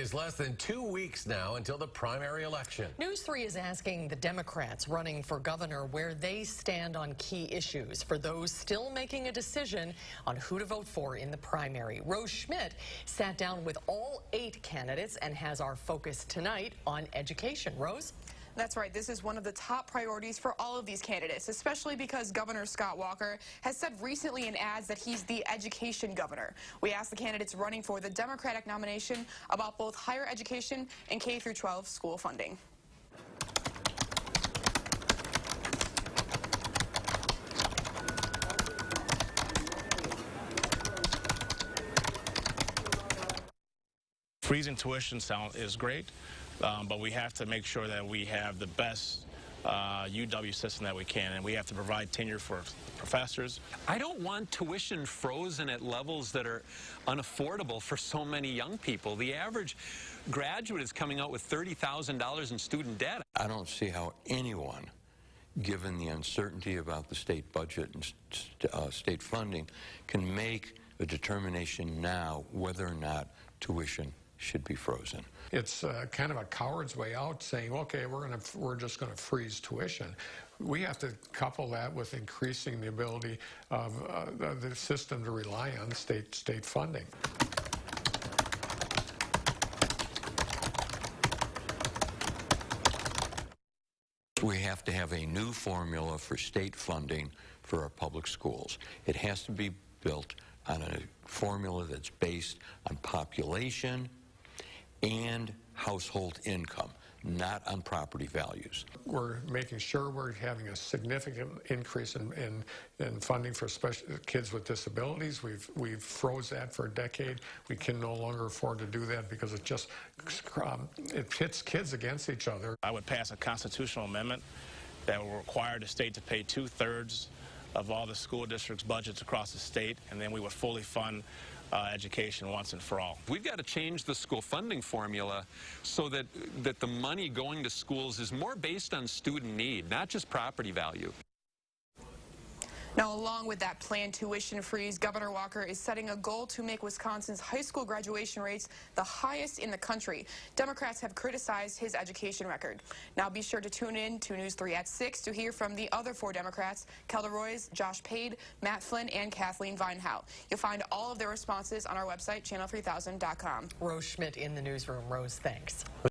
is less than 2 weeks now until the primary election. News 3 is asking the Democrats running for governor where they stand on key issues for those still making a decision on who to vote for in the primary. Rose Schmidt sat down with all 8 candidates and has our focus tonight on education. Rose? That's right. This is one of the top priorities for all of these candidates, especially because Governor Scott Walker has said recently in ads that he's the education governor. We asked the candidates running for the Democratic nomination about both higher education and K-12 school funding. Freezing tuition is great, but we have to make sure that we have the best UW system that we can, and we have to provide tenure for professors. I don't want tuition frozen at levels that are unaffordable for so many young people. The average graduate is coming out with $30,000 in student debt. I don't see how anyone, given the uncertainty about the state budget and state funding, can make a determination now whether or not tuition should be frozen. It's kind of a coward's way out, saying, okay, we're just going to freeze tuition. We have to couple that with increasing the ability of the system to rely on state funding. We have to have a new formula for state funding for our public schools. It has to be built on a formula that's based on population and household income, not on property values. We're making sure we're having a significant increase in funding for kids with disabilities. We've froze that for a decade. We can no longer afford to do that because it just it pits kids against each other. I would pass a constitutional amendment that will require the state to pay 2/3 of all the school districts' budgets across the state, and then we would fully fund education once and for all. We've got to change the school funding formula so that the money going to schools is more based on student need, not just property value. Now, along with that planned tuition freeze, Governor Walker is setting a goal to make Wisconsin's high school graduation rates the highest in the country. Democrats have criticized his education record. Now, be sure to tune in to News 3 at 6 to hear from the other 4 Democrats, Kelda Roys, Josh Pade, Matt Flynn, and Kathleen Vinehout. You'll find all of their responses on our website, channel3000.com. Rose Schmidt in the newsroom. Rose, thanks.